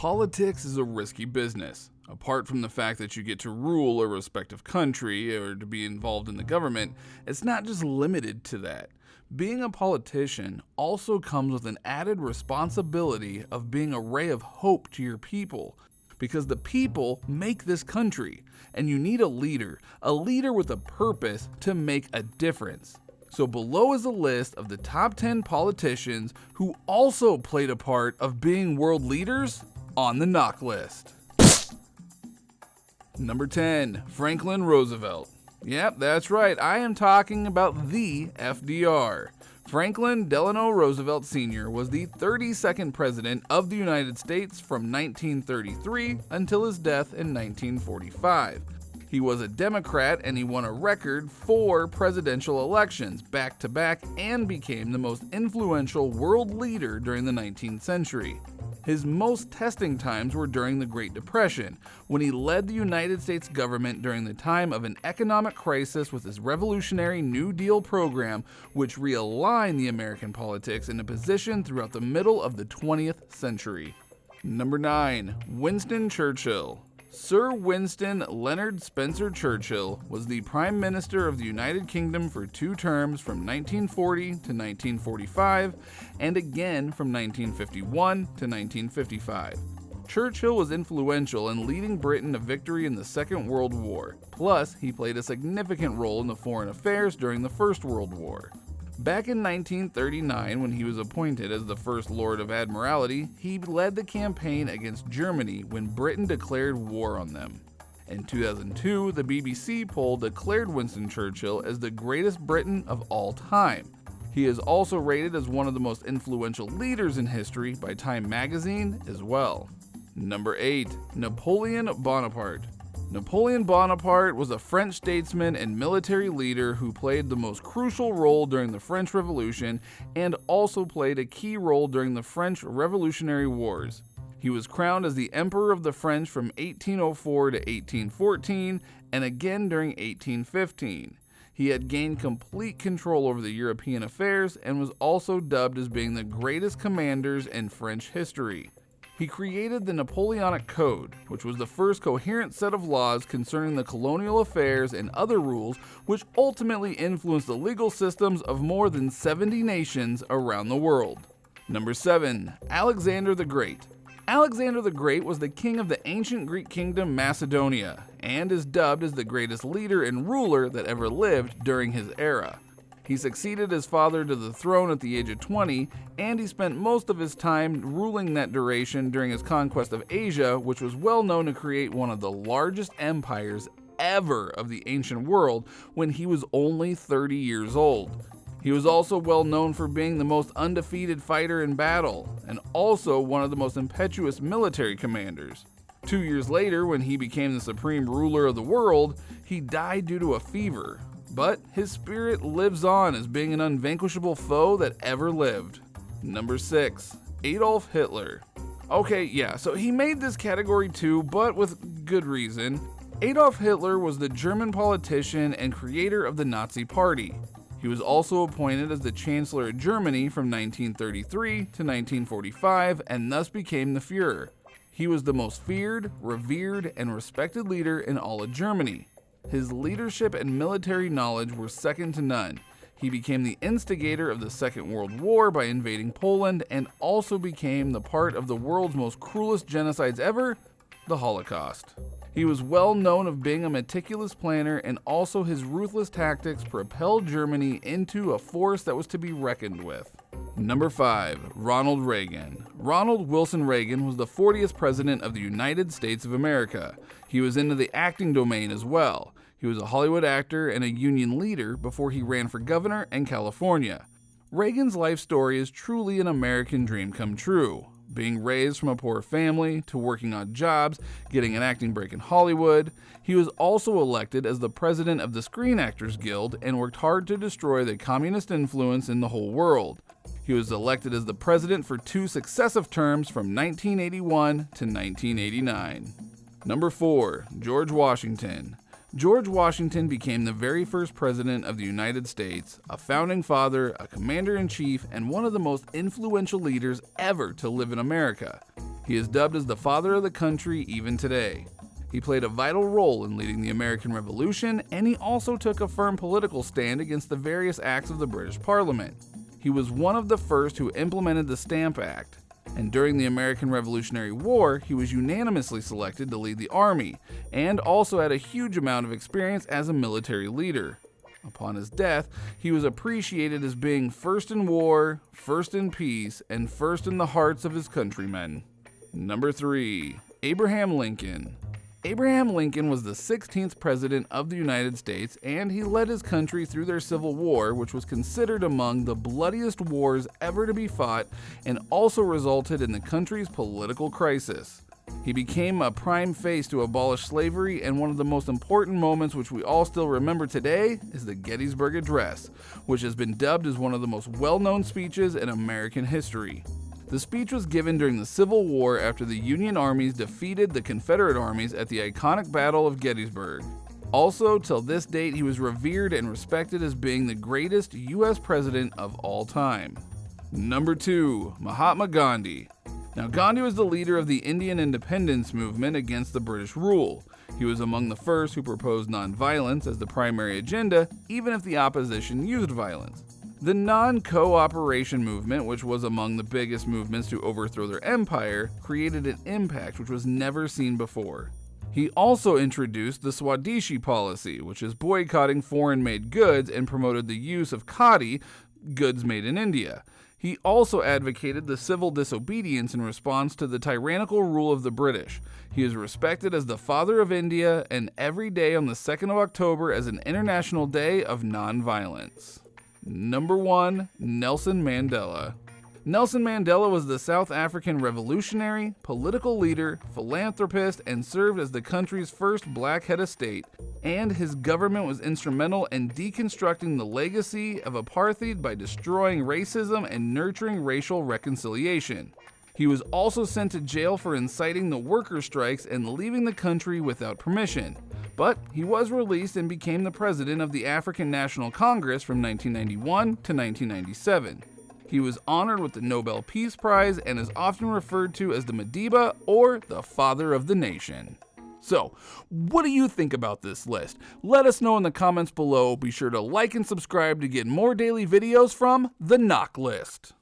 Politics is a risky business. Apart from the fact that you get to rule a respective country or to be involved in the government, it's not just limited to that. Being a politician also comes with an added responsibility of being a ray of hope to your people, because the people make this country, and you need a leader with a purpose to make a difference. So below is a list of the top 10 politicians who also played a part of being world leaders on the knock list. Number 10, Franklin Roosevelt. Yep, that's right, I am talking about the FDR. Franklin Delano Roosevelt Sr. was the 32nd President of the United States from 1933 until his death in 1945. He was a Democrat and he won a record 4 presidential elections back-to-back and became the most influential world leader during the 19th century. His most testing times were during the Great Depression, when he led the United States government during the time of an economic crisis with his revolutionary New Deal program, which realigned the American politics in a position throughout the middle of the 20th century. Number 9, Winston Churchill. Sir Winston Leonard Spencer Churchill was the Prime Minister of the United Kingdom for 2 terms from 1940 to 1945 and again from 1951 to 1955. Churchill was influential in leading Britain to victory in the Second World War, plus he played a significant role in the foreign affairs during the First World War. Back in 1939, when he was appointed as the First Lord of Admiralty, he led the campaign against Germany when Britain declared war on them. In 2002, the BBC poll declared Winston Churchill as the greatest Briton of all time. He is also rated as one of the most influential leaders in history by Time magazine as well. Number 8, Napoleon Bonaparte. Napoleon Bonaparte was a French statesman and military leader who played the most crucial role during the French Revolution and also played a key role during the French Revolutionary Wars. He was crowned as the Emperor of the French from 1804 to 1814 and again during 1815. He had gained complete control over the European affairs and was also dubbed as being the greatest commanders in French history. He created the Napoleonic Code, which was the first coherent set of laws concerning the colonial affairs and other rules, which ultimately influenced the legal systems of more than 70 nations around the world. Number 7, Alexander the Great. Alexander the Great was the king of the ancient Greek kingdom Macedonia, and is dubbed as the greatest leader and ruler that ever lived during his era. He succeeded his father to the throne at the age of 20, and he spent most of his time ruling that duration during his conquest of Asia, which was well known to create one of the largest empires ever of the ancient world when he was only 30 years old. He was also well known for being the most undefeated fighter in battle, and also one of the most impetuous military commanders. 2 years later, when he became the supreme ruler of the world, he died due to a fever. But his spirit lives on as being an unvanquishable foe that ever lived. Number 6, Adolf Hitler. Okay, yeah, so he made this category too, but with good reason. Adolf Hitler was the German politician and creator of the Nazi Party. He was also appointed as the Chancellor of Germany from 1933 to 1945 and thus became the Führer. He was the most feared, revered, and respected leader in all of Germany. His leadership and military knowledge were second to none. He became the instigator of the Second World War by invading Poland and also became the part of the world's most cruelest genocides ever, the Holocaust. He was well known of being a meticulous planner, and also his ruthless tactics propelled Germany into a force that was to be reckoned with. Number 5, Ronald Reagan. Ronald Wilson Reagan was the 40th President of the United States of America. He was into the acting domain as well. He was a Hollywood actor and a union leader before he ran for governor in California. Reagan's life story is truly an American dream come true. Being raised from a poor family to working odd jobs, getting an acting break in Hollywood. He was also elected as the president of the Screen Actors Guild and worked hard to destroy the communist influence in the whole world. He was elected as the president for 2 successive terms from 1981 to 1989. Number 4, George Washington. George Washington became the very first president of the United States, a founding father, a commander-in-chief, and one of the most influential leaders ever to live in America. He is dubbed as the father of the country even today. He played a vital role in leading the American Revolution, and he also took a firm political stand against the various acts of the British Parliament. He was one of the first who implemented the Stamp Act, and during the American Revolutionary War, he was unanimously selected to lead the army, and also had a huge amount of experience as a military leader. Upon his death, he was appreciated as being first in war, first in peace, and first in the hearts of his countrymen. Number 3. Abraham Lincoln. Abraham Lincoln was the 16th president of the United States, and he led his country through their Civil War, which was considered among the bloodiest wars ever to be fought and also resulted in the country's political crisis. He became a prime face to abolish slavery, and one of the most important moments which we all still remember today is the Gettysburg Address, which has been dubbed as one of the most well-known speeches in American history. The speech was given during the Civil War after the Union armies defeated the Confederate armies at the iconic Battle of Gettysburg. Also, till this date, he was revered and respected as being the greatest U.S. president of all time. Number 2. Mahatma Gandhi. Now, Gandhi was the leader of the Indian independence movement against the British rule. He was among the first who proposed nonviolence as the primary agenda, even if the opposition used violence. The non-cooperation movement, which was among the biggest movements to overthrow their empire, created an impact which was never seen before. He also introduced the Swadeshi policy, which is boycotting foreign-made goods, and promoted the use of khadi, goods made in India. He also advocated the civil disobedience in response to the tyrannical rule of the British. He is respected as the father of India, and every day on the 2nd of October as an International Day of Nonviolence. Number 1. Nelson Mandela. Nelson Mandela was the South African revolutionary, political leader, philanthropist, and served as the country's first black head of state, and his government was instrumental in deconstructing the legacy of apartheid by destroying racism and nurturing racial reconciliation. He was also sent to jail for inciting the worker strikes and leaving the country without permission. But he was released and became the president of the African National Congress from 1991 to 1997. He was honored with the Nobel Peace Prize and is often referred to as the Madiba, or the father of the nation. So, what do you think about this list? Let us know in the comments below. Be sure to like and subscribe to get more daily videos from The Knock List.